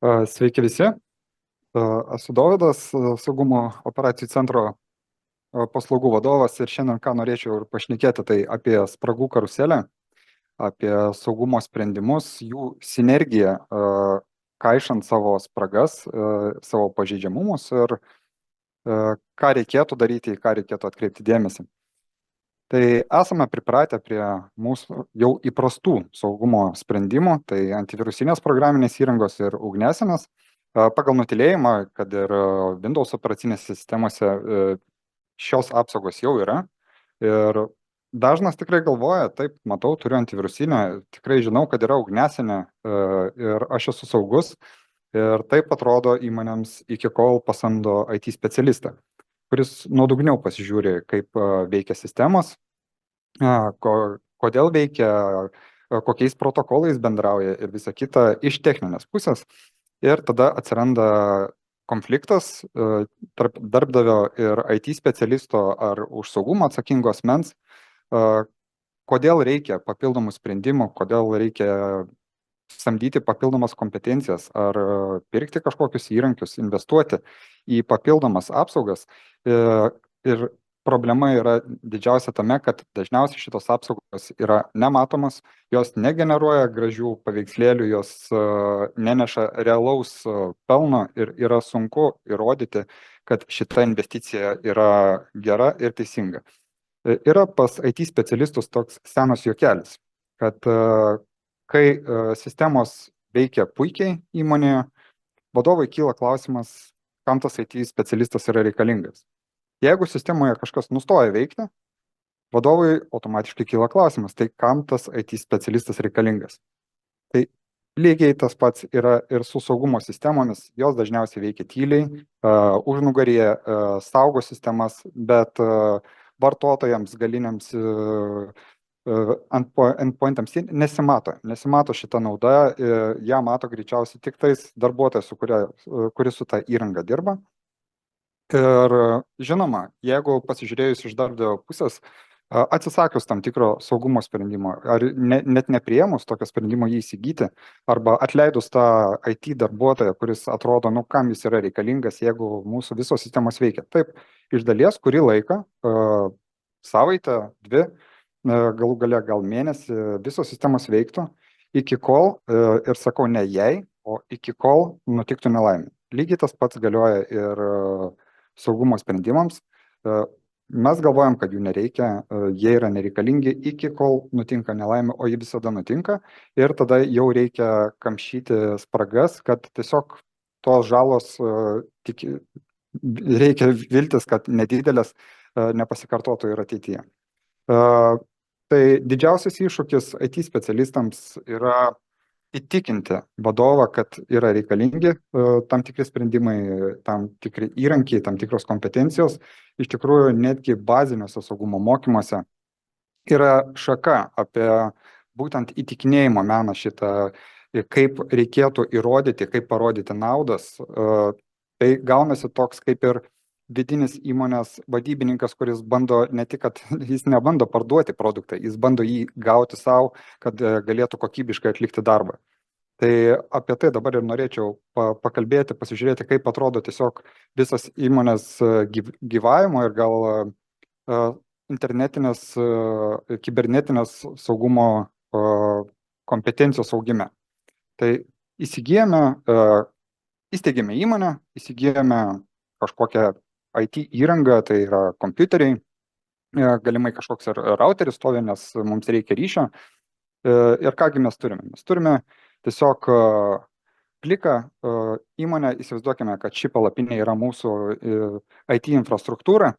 Sveiki visi. Esu Dovydas, saugumo operacijų centro paslaugų vadovas ir šiandien ką norėčiau ir pašnekėti, tai apie spragų karuselę, apie saugumo sprendimus, jų sinergiją, kaišant savo spragas, savo pažeidžiamumus ir ką reikėtų daryti, į ką reikėtų atkreipti dėmesį. Tai esame pripratę prie mūsų jau įprastų saugumo sprendimų, tai antivirusinės programinės įrangos ir ugniasenos. Pagal nutylėjimą, kad ir Windows operacinėse sistemose šios apsaugos jau yra. Ir dažnas tikrai galvoja, taip, matau, turiu antivirusinę, tikrai žinau, kad yra ugniasenė ir aš esu saugus. Ir taip atrodo įmonėms iki kol pasamdo IT specialistą, kuris nuodugniau pasižiūri, kaip veikia sistemos, kodėl veikia, kokiais protokolais bendrauja ir visa kita iš techninės pusės. Ir tada atsiranda konfliktas tarp darbdavio ir IT specialisto ar už saugumą atsakingo asmens, kodėl reikia papildomų sprendimų, kodėl reikia samdyti papildomas kompetencijas ar pirkti kažkokius įrankius, investuoti į papildomas apsaugas. Ir problema yra didžiausia tame, kad dažniausiai šitos apsaugos yra nematomos, jos negeneruoja gražių paveikslėlių, jos neneša realaus pelno ir yra sunku įrodyti, kad šita investicija yra gera ir teisinga. Yra pas IT specialistus toks senas juokelis, kad kai sistemos veikia puikiai įmonėje, vadovai kyla klausimas, kam tas IT specialistas yra reikalingas. Jeigu sistemoje kažkas nustoja veikti, vadovui automatiškai kyla klausimas, tai kam tas IT specialistas reikalingas. Tai lygiai tas pats yra ir su saugumo sistemomis, jos dažniausiai veikia tyliai, užnugaryje saugo sistemas, bet vartotojams, galiniams endpointams nesimato šitą naudą, ją mato greičiausiai tik tais darbuotojas, kuris su ta įranga dirba. Ir žinoma, jeigu pasižiūrėjus iš darbdavio pusės, atsisakius tam tikro saugumo sprendimo, ar net nepriėmus tokio sprendimo jį įsigyti, arba atleidus tą IT darbuotoją, kuris atrodo, kam jis yra reikalingas, jeigu mūsų visos sistemos veikia. Taip, iš dalies kurį laiką, savaitę, 2, galų gale gal mėnesį, visos sistemos veiktų, iki kol, ir sakau ne jei, o iki kol nutiktų nelaimė. Lygiai tas pats galioja ir saugumo sprendimams. Mes galvojam, kad jų nereikia, jie yra nereikalingi iki kol nutinka nelaimė, o ji visada nutinka ir tada jau reikia kamšyti spragas, kad tiesiog tos žalos reikia viltis, kad nedidelės nepasikartotų ir ateityje. Tai didžiausias iššūkis IT specialistams yra įtikinti vadovą, kad yra reikalingi tam tikri sprendimai, tam tikri įrankiai, tam tikros kompetencijos. Iš tikrųjų, netgi baziniuose saugumo mokymuose yra šaka apie būtent įtikinėjimo meną šitą, kaip reikėtų įrodyti, kaip parodyti naudas. Tai gaunasi toks kaip ir vidinis įmonės vadybininkas, kuris bando ne tik, kad jis nebando parduoti produktą, jis bando jį gauti savo, kad galėtų kokybiškai atlikti darbą. Tai apie tai dabar ir norėčiau pakalbėti, pasižiūrėti, kaip atrodo tiesiog visas įmonės gyvavimo ir gal internetinės, kibernetinės saugumo kompetencijos augime. Tai įsteigėme įmonę, įsigijome kažkokią IT įrangą, tai yra kompiuteriai, galimai kažkoks ir routeris stovi, nes mums reikia ryšio. Ir kągi mes turime? Mes turime tiesiog pliką įmonę, įsivaizduokime, kad ši palapinė yra mūsų IT infrastruktūra,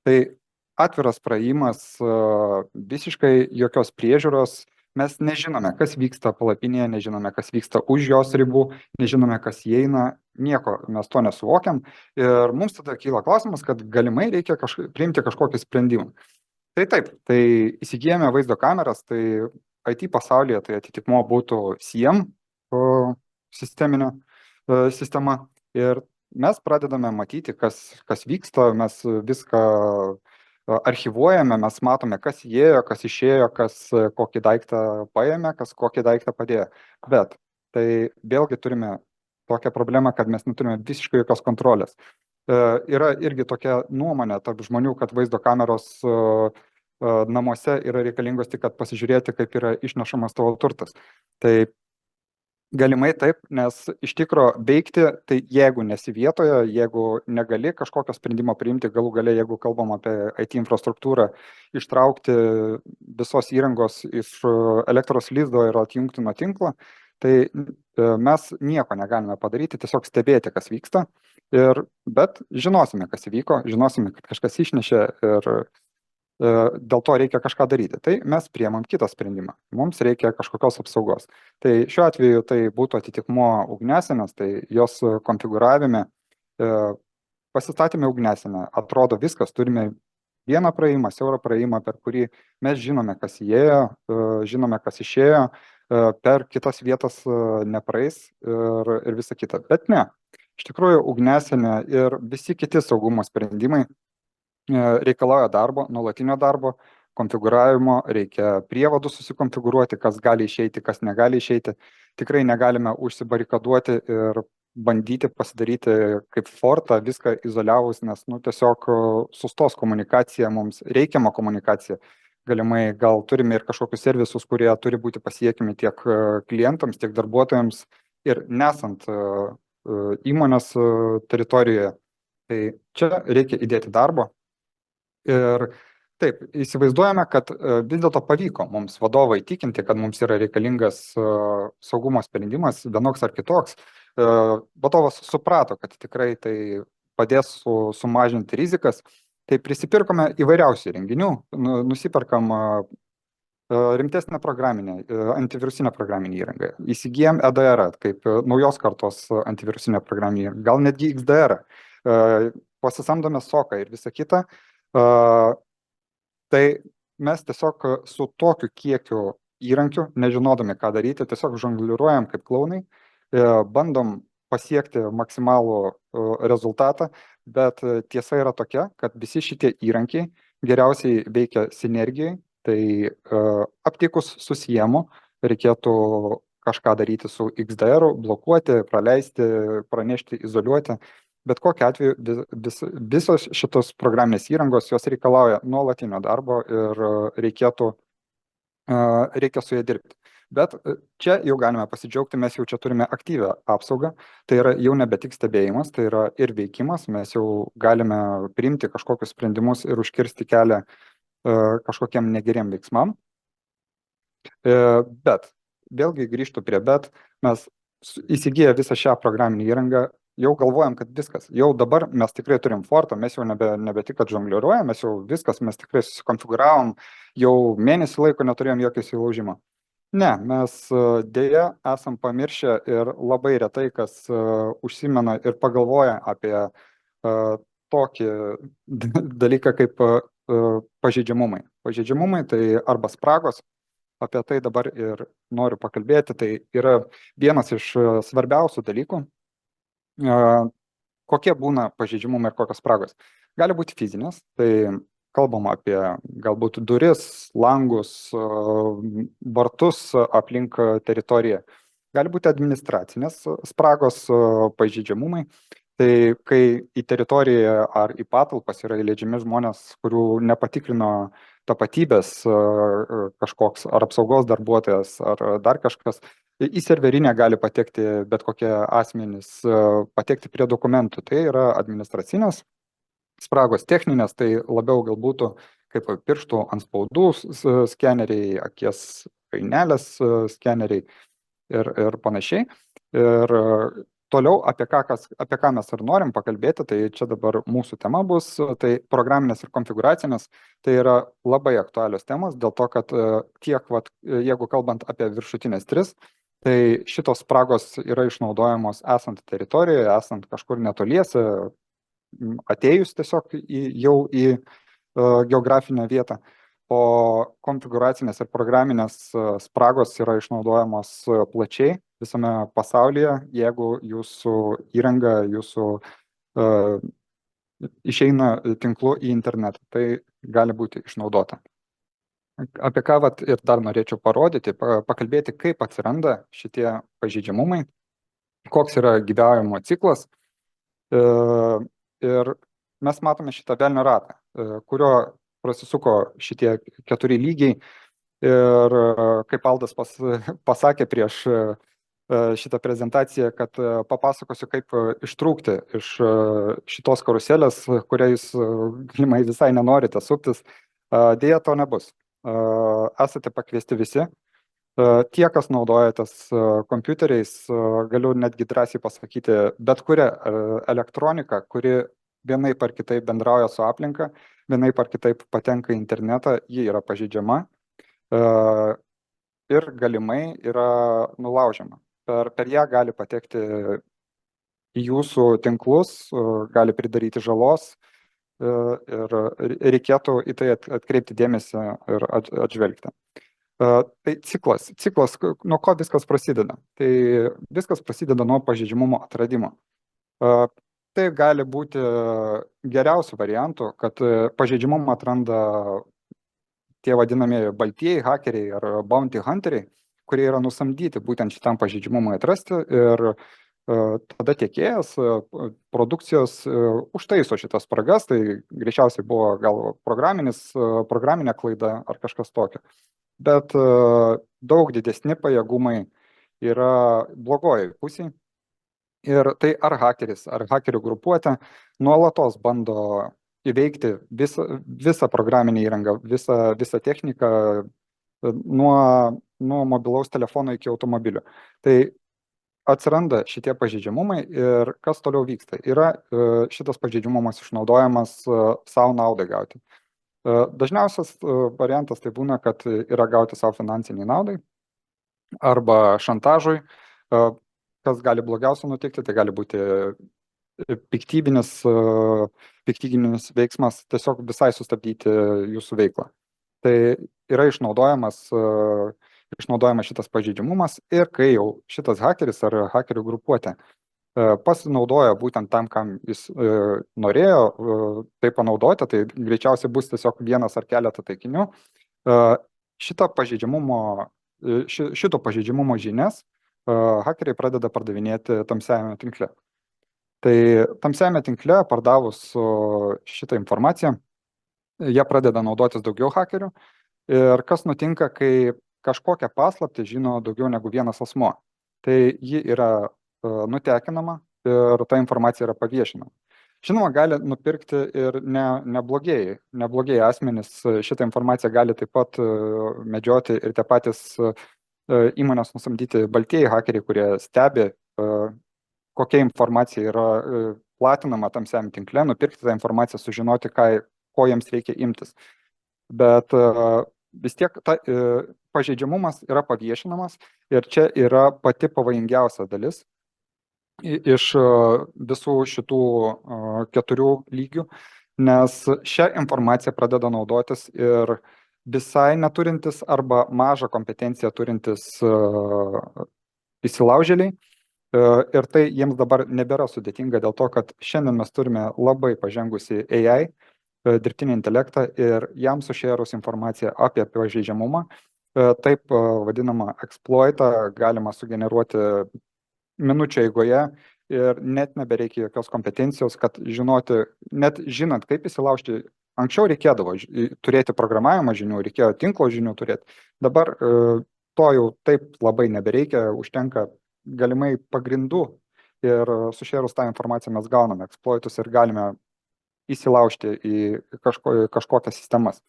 tai atviras praėjimas, visiškai jokios priežiūros, mes nežinome, kas vyksta palapinėje, nežinome, kas vyksta už jos ribų, nežinome, kas įeina, nieko mes to nesuvokiam ir mums tada kyla klausimas, kad galimai reikia priimti kažkokį sprendimą. Tai taip, tai įsigijame vaizdo kameras, tai IT pasaulyje tai atitikmuo būtų SIEM sistema ir mes pradedame matyti, kas vyksta, mes viską archyvuojame, mes matome, kas įėjo, kas išėjo, kas kokį daiktą paėmė, kas kokį daiktą padėjo. Bet tai vėlgi turime tokią problemą, kad mes neturime visiškai jokios kontrolės. Yra irgi tokia nuomonė tarp žmonių, kad vaizdo kameros namuose yra reikalingos tik, kad pasižiūrėti, kaip yra išnešamas tavo turtas. Tai galimai taip, nes iš tikro veikti, tai jeigu nesi vietoje, jeigu negali kažkokio sprendimo priimti, galų gale, jeigu kalbam apie IT infrastruktūrą, ištraukti visos įrangos iš elektros lizdo ir atjungti nuo tinklo, tai mes nieko negalime padaryti, tiesiog stebėti, kas vyksta. Bet žinosime, kas įvyko, žinosime, kad kažkas išnešė ir dėl to reikia kažką daryti. Tai mes priemam kitą sprendimą. Mums reikia kažkokios apsaugos. Tai šiuo atveju tai būtų atitikmuo ugniasienės, tai jos konfigūravime, pasistatėme ugniasienę, atrodo viskas, turime vieną praėjimą, siaurą praėjimą, per kurį mes žinome, kas įėjo, žinome, kas išėjo, per kitas vietas nepraeis ir visa kita. Bet ne, iš tikrųjų ugniasienė ir visi kiti saugumo sprendimai reikalauja darbo, nuolatinio darbo, konfigūravimo, reikia prievadus susikonfigūruoti, kas gali išeiti, kas negali išeiti. Tikrai negalime užsibarikaduoti ir bandyti pasidaryti kaip fortą, viską izoliavus, nes tiesiog sustos komunikacija, mums reikiama komunikacija. Galimai gal turime ir kažkokius servisus, kurie turi būti pasiekimi tiek klientams, tiek darbuotojams ir nesant įmonės teritorijoje. Tai čia reikia įdėti darbo. Ir taip, įsivaizduojame, kad vis dėlto pavyko mums vadovai įtikinti, kad mums yra reikalingas saugumo sprendimas, vienoks ar kitoks. Vadovas suprato, kad tikrai tai padės sumažinti rizikas. Tai prisipirkome įvairiausių renginių, nusiperkam rimtesnę programinę, antivirusinę programinę įrangą. Įsigijom EDR, kaip naujos kartos antivirusinę programinę įrangą, gal netgi XDR. Pasisamdome SOC ir visą kitą. Tai mes tiesiog su tokiu kiekiu įrankių, nežinodami, ką daryti, tiesiog žongliruojam kaip klaunai, bandom pasiekti maksimalų rezultatą, bet tiesa yra tokia, kad visi šitie įrankiai geriausiai veikia sinergijai, tai aptikus susijėmų reikėtų kažką daryti su XDR, blokuoti, praleisti, pranešti, izoliuoti. Bet kokiu atveju visos šitos programinės įrangos, jos reikalauja nuolatinio darbo ir reikia su jie dirbti. Bet čia jau galime pasidžiaugti, mes jau čia turime aktyvią apsaugą, tai yra jau nebe tik stebėjimas, tai yra ir veikimas, mes jau galime priimti kažkokius sprendimus ir užkirsti kelią kažkokiem negeriem veiksmam. Bet, vėlgi grįžtu prie bet, mes įsigiję visą šią programinę įrangą, jau galvojam, kad viskas, jau dabar mes tikrai turim fortą, mes jau nebe tik, kad žongliruojam, mes jau viskas, mes tikrai susikonfiguravom, jau mėnesį laiko neturėjom jokio įsilaužimo. Ne, mes dėja esam pamiršę ir labai retai, kas užsimena ir pagalvoja apie tokį dalyką kaip pažeidžiamumai. Pažeidžiamumai tai arba spragos, apie tai dabar ir noriu pakalbėti, tai yra vienas iš svarbiausių dalykų. Kokie būna pažeidžiamumai ir kokios spragos. Gali būti fizinės, tai kalbam apie galbūt duris, langus, vartus aplink teritoriją. Gali būti administracinės spragos, pažeidžiamumai. Tai kai į teritoriją ar į patalpas yra įleidžiami žmonės, kurių nepatikrino tapatybės kažkoks, ar apsaugos darbuotojas, ar dar kažkas, į serverinę gali patekti bet kokie asmenys, patekti prie dokumentų. Tai yra administracinės spragos, techninės, tai labiau galbūt kaip pirštų anspaudų skeneriai, akies rainelės skeneriai ir panašiai. Ir toliau, apie ką mes ir norim pakalbėti, tai čia dabar mūsų tema bus, tai programinės ir konfiguracinės, tai yra labai aktualios temos, dėl to, kad tiek, jeigu kalbant apie viršutinės 3, tai šitos spragos yra išnaudojamos esant teritorijoje, esant kažkur netoliese, atėjus tiesiog jau į geografinę vietą. O konfiguracinės ir programinės spragos yra išnaudojamos plačiai visame pasaulyje, jeigu jūsų įranga, jūsų išeina tinklu į internetą, tai gali būti išnaudota. Apie ką ir dar norėčiau parodyti, pakalbėti, kaip atsiranda šitie pažeidžiamumai. koks yra gyvavimo ciklas. Ir mes matome šitą velnio ratą, kurio prasisuko šitie 4 lygiai. Ir kaip Aldas pasakė prieš šitą prezentaciją, kad papasakosiu, kaip ištrūkti iš šitos karuselės, kurią jūs galimai visai nenorite suktis. Deja, to nebus. Esate pakviesti visi. Tie, kas naudojatės kompiuteriais, galiu netgi drąsiai pasakyti, bet kurią elektroniką, kuri vienaip ar kitaip bendrauja su aplinka, vienaip ar kitaip patenka į internetą, ji yra pažeidžiama ir galimai yra nulaužiama. Per ją gali patekti į jūsų tinklus, gali pridaryti žalos ir reikėtų į tai atkreipti dėmesį ir atžvelgti. Tai ciklas, nuo ko viskas prasideda? Tai viskas prasideda nuo pažeidžiamumo atradimo. Tai gali būti geriausių variantų, kad pažeidžiamumą atranda tie vadinamieji baltieji hakeriai ar bounty hunteriai, kurie yra nusamdyti būtent šitam pažeidžiamumui atrasti ir tada tiekėjas produkcijos užtaiso šitas spragas, tai greičiausiai buvo gal programinė klaida ar kažkas tokio. Bet daug didesni pajėgumai yra blogoji pusė. Ir tai ar hakeris, ar hakerių grupuotė nuolatos bando įveikti visą programinę įrangą, visą techniką nuo mobilaus telefono iki automobilio. Tai atsiranda šitie pažeidžiamumai ir kas toliau vyksta. Yra šitas pažeidžiamumas išnaudojamas savo naudai gauti. Dažniausias variantas tai būna, kad yra gauti savo finansiniai naudai arba šantažui. Kas gali blogiausia nutikti, tai gali būti piktybinis veiksmas, tiesiog visai sustabdyti jūsų veiklą. Tai yra išnaudojamas šitas pažeidžiamumas ir kai jau šitas hakeris ar hakerių grupuotė pasinaudoja būtent tam, kam jis norėjo tai panaudoti, tai greičiausiai bus tiesiog vienas ar keletą taikinių. Šito pažeidžiamumo žinias hakeriai pradeda pardavinėti tamsiajame tinkle. Tai tamsiajame tinkle pardavus šitą informaciją, jie pradeda naudotis daugiau hakerių. Ir kas nutinka, kai kažkokią paslaptį žino daugiau negu vienas asmuo. Tai ji yra nutekinama ir ta informacija yra paviešinama. Žinoma, gali nupirkti ir neblogieji asmenys. Šitą informaciją gali taip pat medžioti ir tie patys įmonės nusamdyti baltieji hakeriai, kurie stebi, kokia informacija yra platinama tamsiam tinkle, nupirkti tą informaciją, sužinoti, ko jiems reikia imtis. Bet vis tiek pažeidžiamumas yra paviešinamas ir čia yra pati pavojingiausia dalis iš visų šitų 4 lygių, nes šią informaciją pradeda naudotis ir visai neturintis arba mažą kompetenciją turintis įsilaužėliai. Ir tai jiems dabar nebėra sudėtinga dėl to, kad šiandien mes turime labai pažengusi AI, dirbtinį intelektą, ir jam sušėrus informaciją apie pažeidžiamumą, taip vadinamą exploitą galima sugeneruoti minučių eigoje ir net nebereikia jokios kompetencijos, kad žinoti, net žinant, kaip įsilaužti. Anksčiau reikėdavo turėti programavimo žinių, reikėjo tinklo žinių turėti. Dabar to jau taip labai nebereikia, užtenka galimai pagrindų ir sušėrus tą informaciją mes gauname exploitus ir galime įsilaužti į kažkokias sistemas.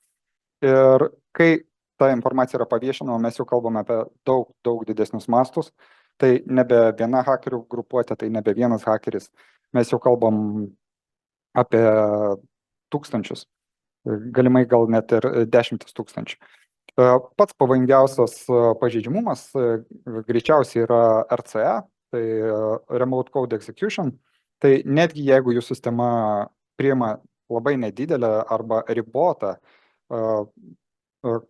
Ir kai ta informacija yra paviešinama, mes jau kalbame apie daug didesnius mastus. Tai nebe viena hakerių grupuotė, tai nebe vienas hakeris. Mes jau kalbam apie tūkstančius, galimai gal net ir 10 tūkstančių. Pats pavojingiausias pažeidžiamumas greičiausiai yra RCE, tai Remote Code Execution. Tai netgi jeigu jūsų sistema priima labai nedidelę arba ribotą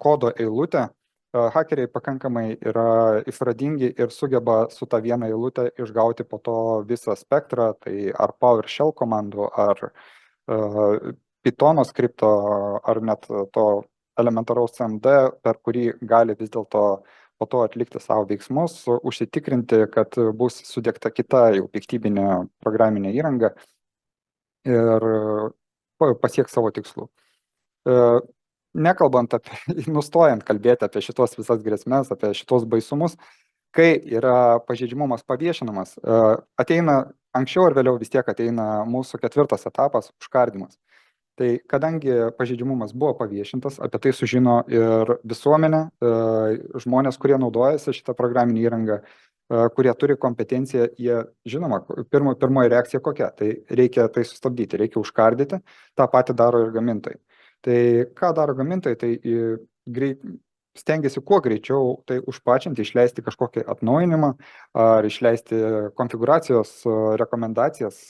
kodo eilutę, hakeriai pakankamai yra išradingi ir sugeba su tą vieną eilutę išgauti po to visą spektrą, tai ar PowerShell komandų, ar Pythono skripto, ar net to elementaraus CMD, per kurį gali vis dėlto po to atlikti savo veiksmus, užsitikrinti, kad bus sudėkta kita jau piktybinė programinė įranga ir pasieks savo tikslų. Nekalbant apie, nustojant kalbėti apie šitos visas grėsmės, apie šitos baisumus, kai yra pažeidžiamumas paviešinamas, ateina anksčiau ar vėliau vis tiek ateina mūsų ketvirtas etapas - užkardymas. Tai kadangi pažeidžiamumas buvo paviešintas, apie tai sužino ir visuomenė, žmonės, kurie naudojasi šitą programinį įrangą, kurie turi kompetenciją, jie, žinoma, pirmoji reakcija kokia, tai reikia tai sustabdyti, reikia užkardyti, tą patį daro ir gamintojai. Tai ką daro gamintojai, tai stengiasi kuo greičiau tai užpačinti, išleisti kažkokį atnaujinimą ar išleisti konfiguracijos rekomendacijas,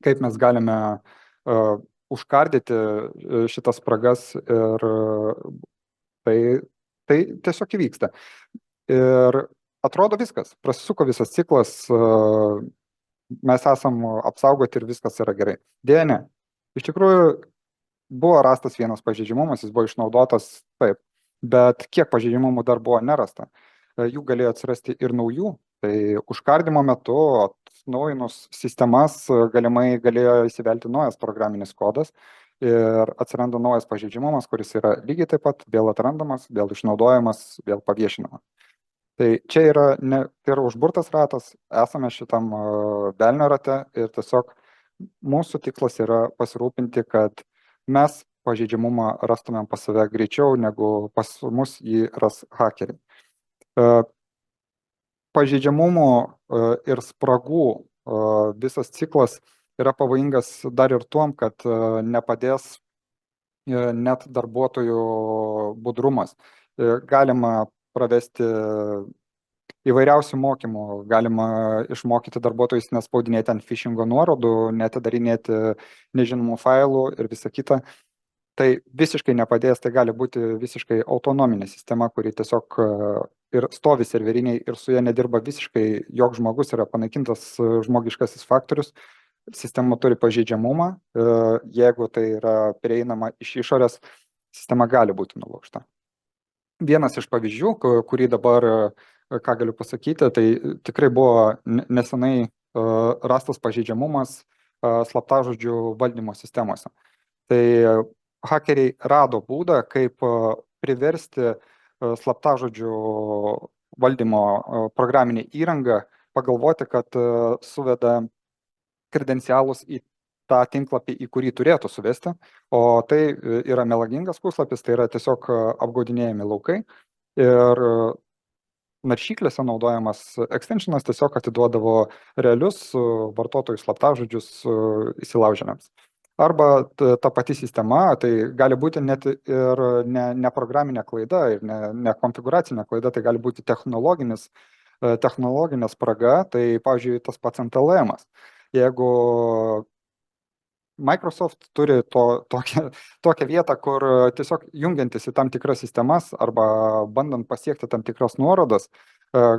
kaip mes galime užkardyti šitas spragas ir tai tiesiog įvyksta. Ir atrodo viskas, prasisuko visas ciklas, mes esam apsaugoti ir viskas yra gerai. Deja, ne. Iš tikrųjų, buvo rastas vienas pažeidžiamumas, jis buvo išnaudotas taip, bet kiek pažeidžiamumų dar buvo nerasta. Jų galėjo atsirasti ir naujų, tai užkardimo metu atnaujinus sistemas galimai galėjo įsivelti naujas programinis kodas ir atsiranda naujas pažeidžiamumas, kuris yra lygiai taip pat vėl atrandamas, vėl išnaudojamas, vėl paviešinamas. Tai čia tai yra užburtas ratas, esame šitam velnio rate ir tiesiog mūsų tikslas yra pasirūpinti, kad mes pažeidžiamumą rastumėm pas save greičiau, negu pas mus jį ras hakeriai. Pažeidžiamumų ir spragų visas ciklas yra pavojingas dar ir tuom, kad nepadės net darbuotojų budrumas. Galima pravesti įvairiausių mokymų, galima išmokyti darbuotojus nespaudinėti ant phishingo nuorodų, neatidarinėti nežinomų failų ir visa kita. Tai visiškai nepadės, tai gali būti visiškai autonominė sistema, kuri tiesiog ir stovi serveriniai ir su ja nedirba visiškai joks žmogus, yra panaikintas žmogiškasis faktorius. Sistema turi pažeidžiamumą, jeigu tai yra prieinama iš išorės, sistema gali būti nulaužta. Vienas iš pavyzdžių, kurį dabar, ką galiu pasakyti, tai tikrai buvo nesenai rastas pažeidžiamumas slaptažodžių valdymo sistemose. Tai hakeriai rado būdą, kaip priversti slaptažodžių valdymo programinę įrangą pagalvoti, kad suveda kredencialus į tą tinklapį, į kurį turėtų suvesti, o tai yra melagingas puslapis, tai yra tiesiog apgaudinėjami laukai ir naršyklėse naudojamas extensionas tiesiog atiduodavo realius vartotojų slaptažodžius įsilaužėliams. Arba ta pati sistema, tai gali būti net ir ne programinė klaida ir ne konfiguracinė klaida, tai gali būti technologinė spraga, tai pavyzdžiui tas pats NTLM-as. Jeigu Microsoft turi tokią vietą, kur tiesiog jungiantis į tam tikras sistemas arba bandant pasiekti tam tikras nuorodas,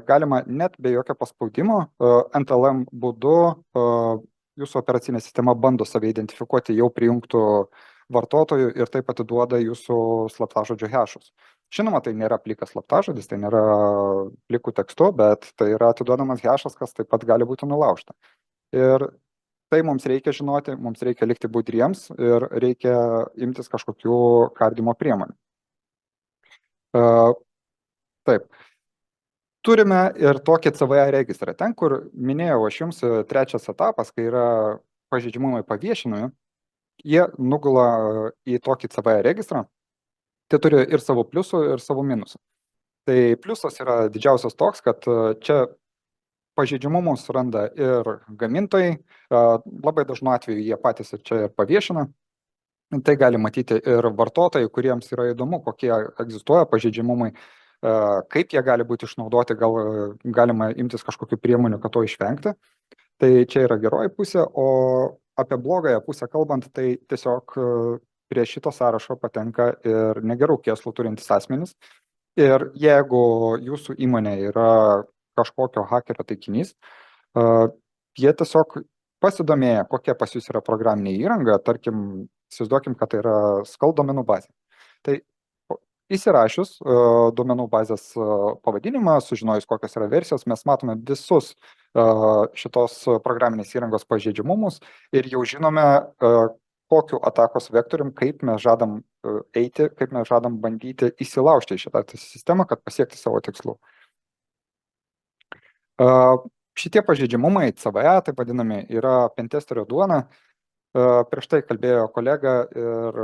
galima net be jokio paspaudimo NTLM būdu jūsų operacinė sistema bando save identifikuoti jau prijungtų vartotojų ir taip atiduoda jūsų slaptažodžio hešus. Žinoma, tai nėra plikas slaptažodis, tai nėra plikų tekstu, bet tai yra atiduodamas hešas, kas taip pat gali būti nulaužta. Ir tai mums reikia žinoti, mums reikia likti budriems ir reikia imtis kažkokių kardymo priemonių. Taip. Turime ir tokį CVE registrą. Ten, kur minėjau aš jums, trečias etapas, kai yra pažeidžiamumai paviešinami, jie nugula į tokį CVE registrą. Tai turi ir savo pliusų, ir savo minusų. Tai pliusas yra didžiausias toks, kad čia pažeidžiamumus randa ir gamintojai, labai dažnu atveju jie patys ir čia ir paviešina. Tai gali matyti ir vartotojai, kuriems yra įdomu, kokie egzistuoja pažeidžiamumai, kaip jie gali būti išnaudoti, gal galima imtis kažkokių priemonių, kad to išvengti. Tai čia yra geroji pusė, o apie blogąją pusę kalbant, tai tiesiog prie šito sąrašo patenka ir negerų kėslų turintys asmenys. Ir jeigu jūsų įmonė yra kažkokio hakerio taikinys, jie tiesiog pasidomėję, kokia pas jūs yra programinė įranga, tarkim, įsivaizduokim, kad tai yra SQL domenų bazė. Tai įsirašius duomenų bazės pavadinimą, sužinojus, kokios yra versijos, mes matome visus šitos programinės įrangos pažeidžiamumus ir jau žinome, kokiu atakos vektorium, kaip mes žadam eiti, kaip mes žadam bandyti įsilaužti į šitą sistemą, kad pasiekti savo tikslų. Šitie pažeidžiamumai, CVE, taip vadinami, yra pentesterio duona. Prieš tai kalbėjo kolega ir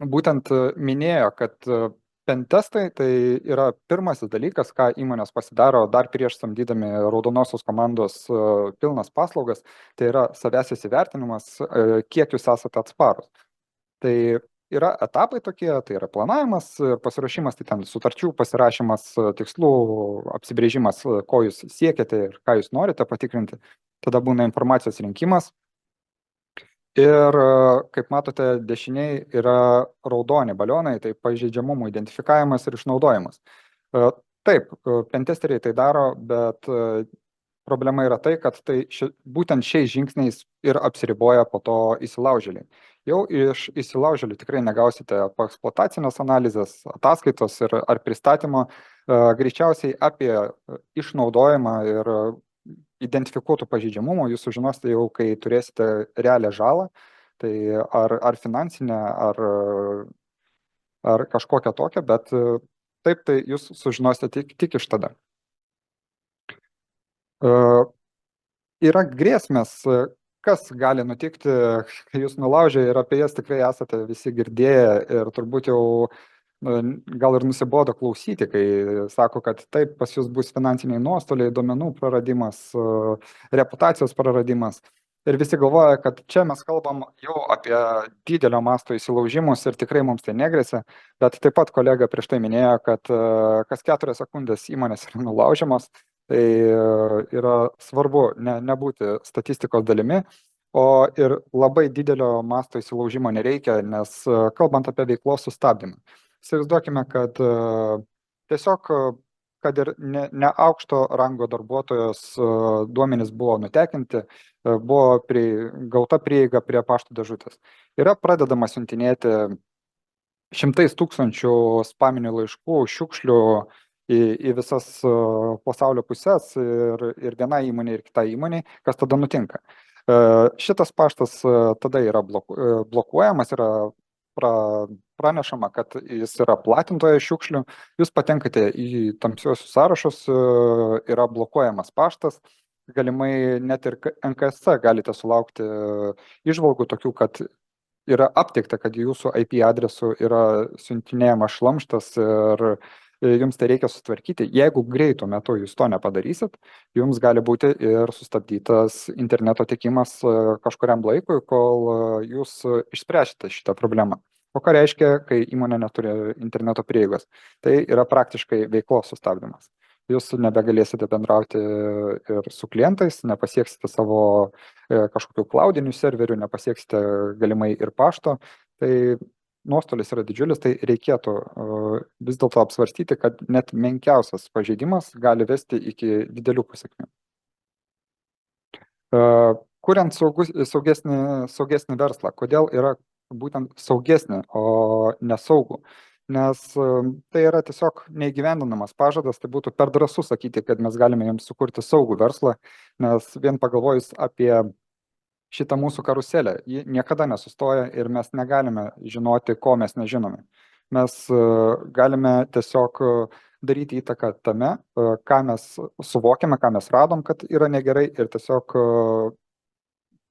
būtent minėjo, kad pentestai tai yra pirmasis dalykas, ką įmonės pasidaro dar prieš samdydami raudonosios komandos pilnas paslaugas, tai yra savęs įsivertinimas, kiek jūs esate atsparus. Tai yra etapai tokie, tai yra planavimas, pasiruošimas, tai ten sutarčių pasirašymas, tikslų apsibrėžimas, ko jūs siekiate ir ką jūs norite patikrinti. Tada būna informacijos rinkimas. Ir kaip matote, dešiniai yra raudoni balionai, tai pažeidžiamumų identifikavimas ir išnaudojimas. Taip, pentesteriai tai daro, bet problema yra tai, kad tai būtent šiais žingsniais ir apsiriboja po to įsilaužėliai. Jau iš įsilaužėlių tikrai negausite eksploatacinės analizės, ataskaitos ar pristatymo, greičiausiai apie išnaudojimą ir identifikuotų pažeidžiamumų jūs sužinosite jau, kai turėsite realią žalą, tai ar finansinę, ar kažkokią tokią, bet taip, tai jūs sužinosite tik iš tada. Yra grėsmės, kas gali nutikti, kai jūs nulaužė ir apie jas tikrai esate visi girdėję ir turbūt jau gal ir nusibodo klausyti, kai sako, kad taip, pas jūs bus finansiniai nuostoliai, duomenų praradimas, reputacijos praradimas. Ir visi galvoja, kad čia mes kalbam jau apie didelio masto įsilaužimus ir tikrai mums tai negrėsia, bet taip pat kolega prieš tai minėjo, kad kas 4 sekundės įmonės yra nulaužiamos, tai yra svarbu nebūti statistikos dalimi, o ir labai didelio masto įsilaužimo nereikia, nes kalbant apie veiklos sustabdymą. Įsivaizduokime, kad tiesiog, kad ir ne aukšto rango darbuotojos duomenys buvo nutekinti, buvo gauta prieiga prie pašto dėžutės. Yra pradedama siuntinėti šimtais tūkstančių spaminių laiškų, šiukšlių į visas pasaulio pusės ir viena įmonė ir kita įmonė, kas tada nutinka. Šitas paštas tada yra blokuojamas, yra pranešama, kad jis yra platintojas šiukšlių, jūs patenkate į tamsiuosius sąrašus, yra blokuojamas paštas, galimai net ir NKSC galite sulaukti įžvalgų tokių, kad yra aptikta, kad jūsų IP adresu yra siuntinėjamas šlamštas ir jums tai reikia sutvarkyti. Jeigu greitų metu jūs to nepadarysit, jums gali būti ir sustabdytas interneto tiekimas kažkuriam laikui, kol jūs išspręsite šitą problemą. O ką reiškia, kai įmonė neturi interneto prieigos? Tai yra praktiškai veiklos sustabdymas. Jūs nebegalėsite bendrauti ir su klientais, nepasieksite savo kažkokių cloudinių serverių, nepasieksite galimai ir pašto. Tai nuostolis yra didžiulis, tai reikėtų vis dėlto apsvarstyti, kad net menkiausias pažeidimas gali vesti iki didelių pasekmių. Kuriant saugesnį verslą, kodėl yra būtent saugesnį, o nesaugų? Nes tai yra tiesiog neįgyvendinamas pažadas, tai būtų per drąsu sakyti, kad mes galime jums sukurti saugų verslą, nes vien pagalvojus apie šitą mūsų karuselę, ji niekada nesustoja ir mes negalime žinoti, ko mes nežinome. Mes galime tiesiog daryti įtaką tame, ką mes suvokiame, ką mes radom, kad yra negerai ir tiesiog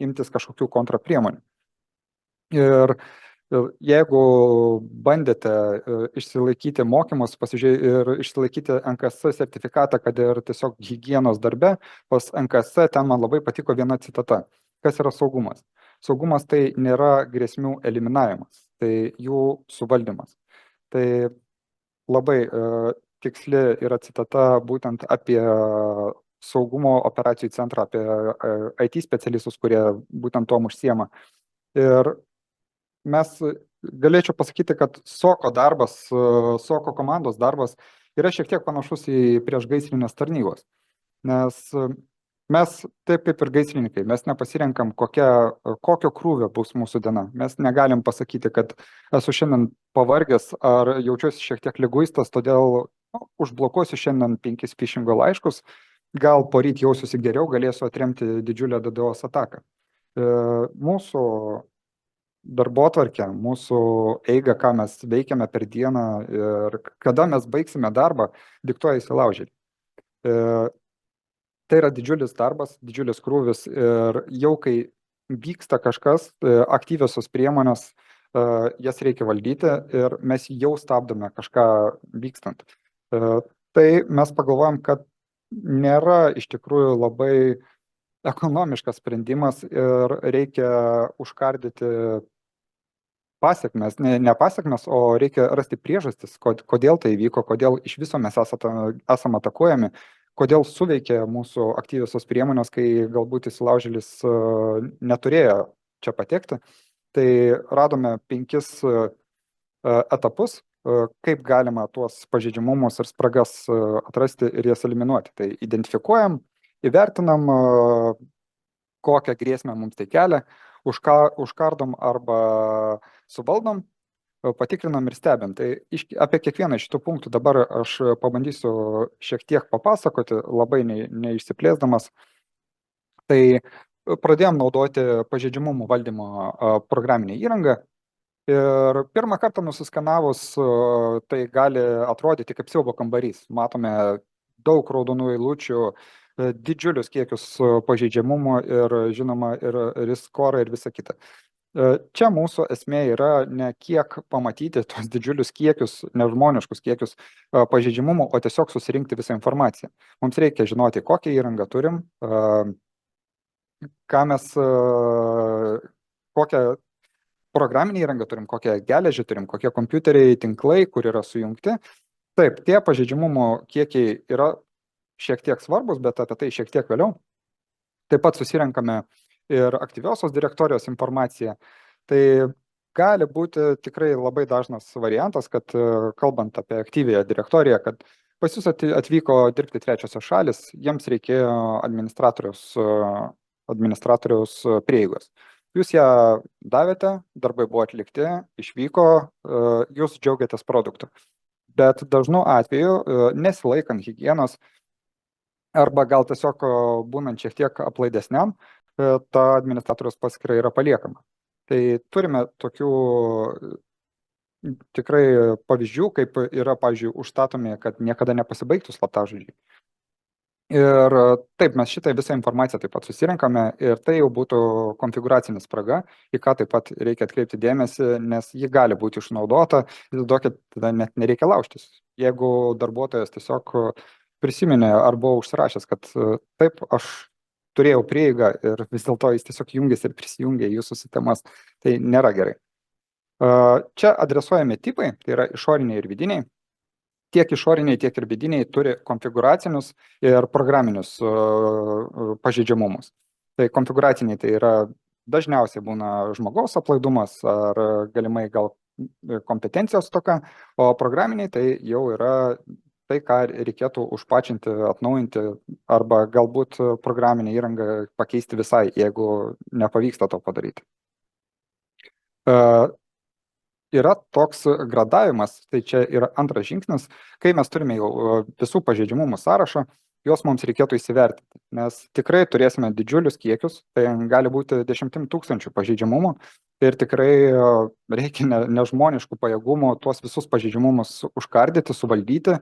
imtis kažkokių kontrapriemonių. Ir jeigu bandėte išsilaikyti mokymus ir išsilaikyti NKSC sertifikatą, kad ir tiesiog higienos darbe, pas NKSC ten man labai patiko viena citata. Kas yra saugumas? Saugumas tai nėra grėsmių eliminavimas, tai jų suvaldymas. Tai labai tiksli yra citata būtent apie saugumo operacijų centrą, apie IT specialistus, kurie būtent tom užsiema. Ir galėčiau pasakyti, kad SOCO darbas, SOCO komandos darbas yra šiek tiek panašus į priešgaisrinės tarnybos, nes Mes, taip kaip ir gaisrininkai, mes nepasirenkam, kokio krūvio bus mūsų diena. Mes negalim pasakyti, kad esu šiandien pavargęs ar jaučiuosi šiek tiek liguistas, todėl užblokuosiu šiandien 5 phishingo laiškus, gal poryt jausiuosi geriau, galėsiu atremti didžiulę DDoS ataką. Mūsų darbotvarkę, mūsų eigą, ką mes veikiame per dieną ir kada mes baigsime darbą, diktuoja įsilaužėliai. Tai yra didžiulis darbas, didžiulis krūvis ir jau kai vyksta kažkas, aktyviosios priemonės, jas reikia valdyti ir mes jau stabdome kažką vykstant. Tai mes pagalvojam, kad nėra iš tikrųjų labai ekonomiškas sprendimas ir reikia užkardyti pasiekmes, ne pasiekmes, o reikia rasti priežastis, kodėl tai įvyko, kodėl iš viso mes esame atakuojami, kodėl suveikė mūsų aktyviosios priemonės, kai galbūt įsilaužėlis neturėjo čia patekti. Tai radome 5 etapus, kaip galima tuos pažeidžiamumus ir spragas atrasti ir jas eliminuoti. Tai identifikuojam, įvertinam, kokią grėsmę mums tai kelia, užkardom arba suvaldom, patikrinam ir stebim. Tai apie kiekvieną iš šitų punktų dabar aš pabandysiu šiek tiek papasakoti, labai neišsiplėsdamas. Tai pradėjom naudoti pažeidžiamumų valdymo programinę įrangą ir pirmą kartą nusiskanavus tai gali atrodyti kaip siaubo kambarys. Matome daug raudonų eilučių, didžiulius kiekius pažeidžiamumo ir žinoma ir riskorą ir visa kita. Čia mūsų esmė yra ne kiek pamatyti tos didžiulius kiekius, nežmoniškus kiekius pažeidžiamumo, o tiesiog susirinkti visą informaciją. Mums reikia žinoti, kokią įrangą turim, kokią programinę įrangą turim, kokią geležį turim, kokie kompiuteriai, tinklai, kur yra sujungti. Taip, tie pažeidžiamumo kiekiai yra šiek tiek svarbus, bet apie tai šiek tiek vėliau. Taip pat susirenkame ir aktyviosios direktorijos informaciją. Tai gali būti tikrai labai dažnas variantas, kad kalbant apie aktyviąją direktoriją, kad pas jūs atvyko dirbti trečiosios šalis, jiems reikėjo administratoriaus prieigos. Jūs ją davėte, darbai buvo atlikti, išvyko, jūs džiaugiatės produktu. Bet dažnu atveju, nesilaikant higienos, arba gal tiesiog būnant šiek tiek aplaidesniam, ta administratoriaus paskyra yra paliekama. Tai turime tokių tikrai pavyzdžių, kaip yra, pavyzdžiui, užstatomi, kad niekada nepasibaigtų slaptažodžiai. Ir taip, mes šitą visą informaciją taip pat susirenkame ir tai jau būtų konfiguracinė spraga, į ką taip pat reikia atkreipti dėmesį, nes ji gali būti išnaudota, įsivaizduokit, tada net nereikia laužtis. Jeigu darbuotojas tiesiog prisiminė ar buvo užsirašęs, kad taip, aš turėjau prieigą ir vis dėlto jis tiesiog jungėsi ir prisijungė į jūsų sistemas, tai nėra gerai. Čia adresuojami tipai, tai yra išoriniai ir vidiniai. Tiek išoriniai, tiek ir vidiniai turi konfiguracinius ir programinius pažeidžiamumus. Tai konfiguraciniai tai yra dažniausiai būna žmogaus aplaidumas ar galimai gal kompetencijos stoka, o programiniai tai jau yra tai, ką reikėtų užpačinti, atnaujinti arba galbūt programinę įrangą pakeisti visai, jeigu nepavyksta to padaryti. Yra toks gradavimas, tai čia yra antras žingsnis, kai mes turime jau visų pažeidžiamumų sąrašą, juos mums reikėtų įsivertinti, nes tikrai turėsime didžiulius kiekius, tai gali būti 10 000 pažeidžiamumų ir tikrai reikia nežmoniškų pajėgumų tuos visus pažeidžiamumus užkardyti, suvaldyti,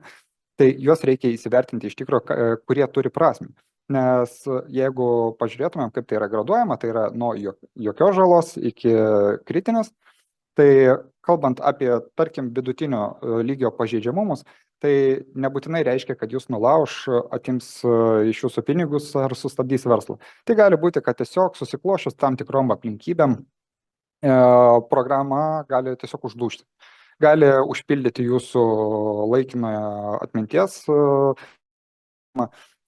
tai juos reikia įsivertinti iš tikrųjų, kurie turi prasmę. Nes jeigu pažiūrėtumėm, kaip tai yra graduojama, tai yra nuo jokios žalos iki kritinės, tai kalbant apie, tarkim, vidutinio lygio pažeidžiamumus, tai nebūtinai reiškia, kad jūs nulauš, atims iš jūsų pinigus ar sustabdys verslą. Tai gali būti, kad tiesiog susiklošius tam tikrom aplinkybėm programa gali tiesiog užlūžti. Gali užpildyti jūsų laikinoje atminties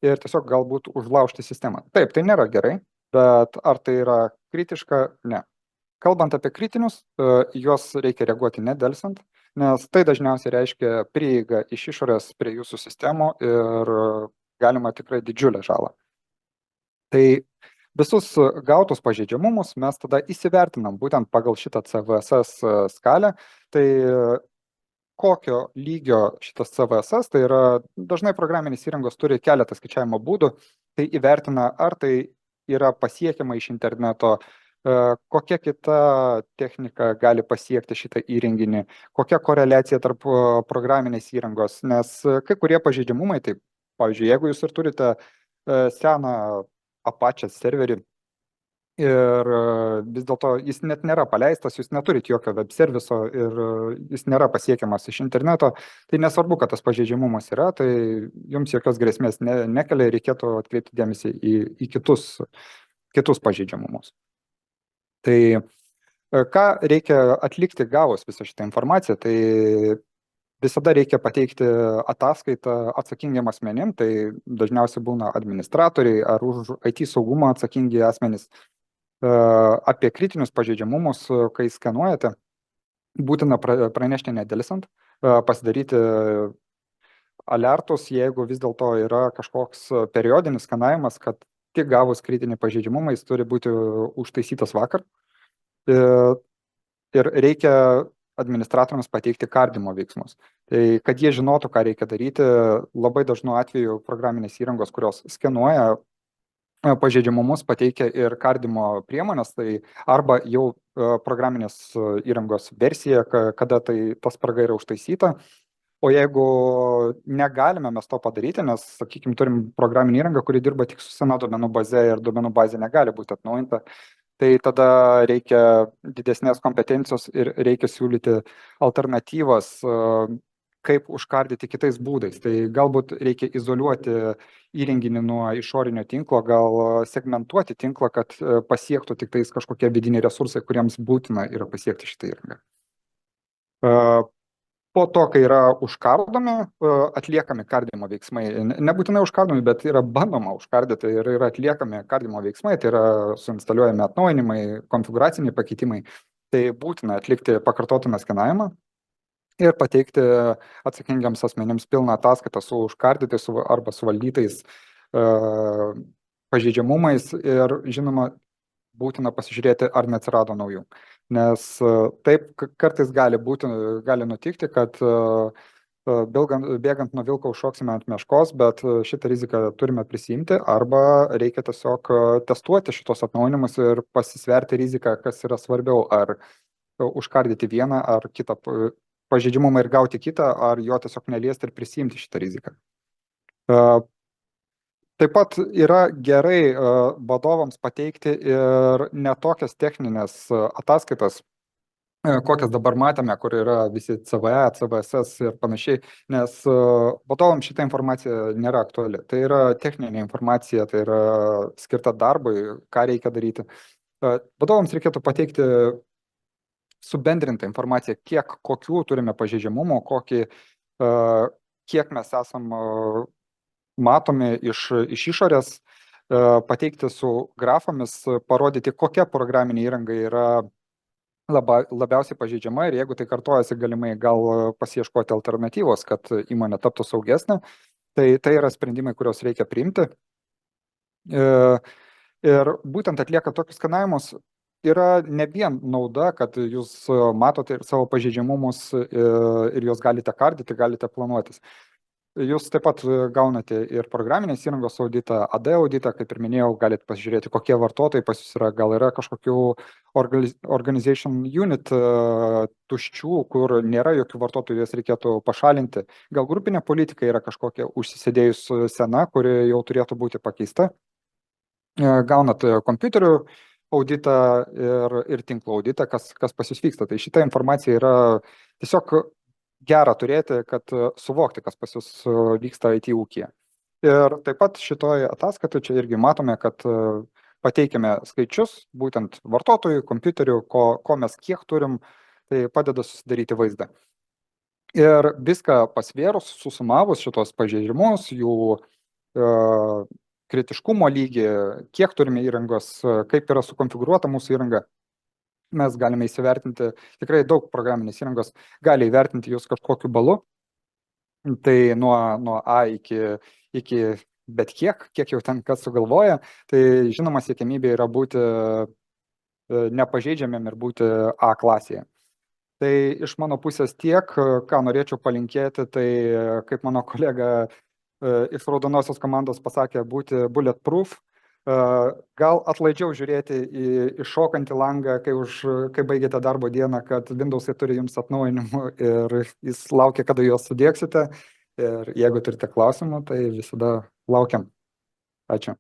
ir tiesiog galbūt užlaužti sistemą. Taip, tai nėra gerai, bet ar tai yra kritiška? Ne. Kalbant apie kritinius, juos reikia reaguoti nedelsiant, nes tai dažniausiai reiškia prieigą iš išorės prie jūsų sistemų ir galima tikrai didžiulę žalą. Tai visus gautus pažeidžiamumus mes tada įsivertinam būtent pagal šitą CVSS skalę. Tai kokio lygio šitas CVSS, tai yra dažnai programinės įrangos turi keletą skaičiavimo būdų, tai įvertina, ar tai yra pasiekiama iš interneto, kokia kita technika gali pasiekti šitą įrenginį, kokia koreliacija tarp programinės įrangos, nes kai kurie pažeidžiamumai, tai pavyzdžiui, jeigu jūs ir turite seną Apache serverį, ir vis dėlto jis net nėra paleistas, jūs neturit jokio web serviso ir jis nėra pasiekiamas iš interneto, tai nesvarbu, kad tas pažeidžiamumas yra, tai jums jokios grėsmės nekelia, reikėtų atkreipti dėmesį į kitus pažeidžiamumus. Tai ką reikia atlikti gavus visą šitą informaciją, tai visada reikia pateikti ataskaitą atsakingiem asmenim, tai dažniausiai būna administratoriai ar už IT saugumą atsakingi asmenys. Apie kritinius pažeidžiamumus, kai skenuojate, būtina pranešti nedėlisant, pasidaryti alertus, jeigu vis dėlto yra kažkoks periodinis skenavimas, kad tik gavus kritinį pažeidžiamumą jis turi būti užtaisytas vakar. Ir reikia administratoriams pateikti kardymo veiksmus. Tai kad jie žinotų, ką reikia daryti, labai dažnu atveju programinės įrangos, kurios skenuoja pažeidžiamumus, pateikia ir kardymo priemonės, tai arba jau programinės įrangos versija, kada ta spraga yra užtaisyta. O jeigu negalime mes to padaryti, nes, sakykime, turim programinį įrangą, kuri dirba tik su sena duomenų baze ir duomenų bazė negali būti atnaujinta, tai tada reikia didesnės kompetencijos ir reikia siūlyti alternatyvas, kaip užkardyti kitais būdais. Tai galbūt reikia izoliuoti įrenginį nuo išorinio tinklo, gal segmentuoti tinklą, kad pasiektų tik tais kažkokie vidiniai resursai, kuriems būtina yra pasiekti šitą įrangą. Po to, kai yra užkardomi, atliekami kardymo veiksmai. Nebūtinai užkardomi, bet yra bandoma užkardyti ir yra atliekami kardymo veiksmai, tai yra suinstaliuojami atnaujinimai, konfigūraciniai pakeitimai. Tai būtina atlikti pakartotiną skenavimą ir pateikti atsakingiams asmenims pilną ataskaitą su užkardytais arba suvaldytais pažeidžiamumais ir, žinoma, būtina pasižiūrėti, ar neatsirado naujų. Nes taip kartais gali nutikti, kad bėgant nuo vilko užšoksime ant meškos, bet šitą riziką turime prisimti arba reikia tiesiog testuoti šitos atnaujinimus ir pasisverti riziką, kas yra svarbiau, ar užkardyti vieną ar kitą pažeidžiamumą ir gauti kitą, ar jo tiesiog neliesti ir prisimti šitą riziką. Taip pat yra gerai vadovams pateikti ir netokias techninės ataskaitas, kokias dabar matėme, kur yra visi CVE, CVSS ir panašiai, nes vadovams šita informacija nėra aktuali. Tai yra techninė informacija, tai yra skirta darbui, ką reikia daryti. Vadovams reikėtų pateikti subendrintą informaciją, kokių turime pažeidžiamumų, kiek mes esam matomi iš išorės, pateikti su grafomis, parodyti, kokia programinė įranga yra labiausiai pažeidžiama ir jeigu tai kartojasi, galimai gal pasiieškoti alternatyvos, kad įmonė taptų saugesnė. Tai yra sprendimai, kuriuos reikia priimti. Ir būtent atlieka tokius skanavimus yra ne vien nauda, kad jūs matote ir savo pažeidžiamumus ir juos galite kardyti, galite planuotis. Jūs taip pat gaunate ir programinės įrangos auditą, AD auditą, kaip ir minėjau, galite pasižiūrėti, kokie vartotojai pas jūs yra, gal yra kažkokių organization unit tuščių, kur nėra jokių vartotojų, jas reikėtų pašalinti. Gal grupinė politika yra kažkokia užsisėdėjus sena, kuri jau turėtų būti pakeista. Gaunat kompiuterių auditą ir tinklo auditą, kas pas jūs vyksta. Tai šita informacija yra tiesiog gera turėti, kad suvokti, kas pas jūs vyksta IT ūkyje. Ir taip pat šitoje ataskaitoje čia irgi matome, kad pateikime skaičius, būtent vartotojų, kompiuterių, ko mes kiek turim, tai padeda susidaryti vaizdą. Ir viską pasvėrus, susumavus šitos pažeidimus, jų kritiškumo lygį, kiek turime įrangos, kaip yra sukonfigūruota mūsų įranga, mes galime įsivertinti, tikrai daug programinės įrangos gali įvertinti jūs kažkokiu balu. Tai nuo A iki bet kiek jau ten kas sugalvoja, tai žinoma siekiamybė yra būti nepažeidžiamiem ir būti A klasėje. Tai iš mano pusės tiek, ką norėčiau palinkėti, tai kaip mano kolega iš raudonosios komandos pasakė, būti bulletproof, gal atlaidžiau žiūrėti į iššokantį langą, kai baigėte darbo dieną, kad Windowsai turi jums atnaujinimų ir jis laukia, kada juos sudėksite. Ir jeigu turite klausimų, tai visada laukiam. Ačiū.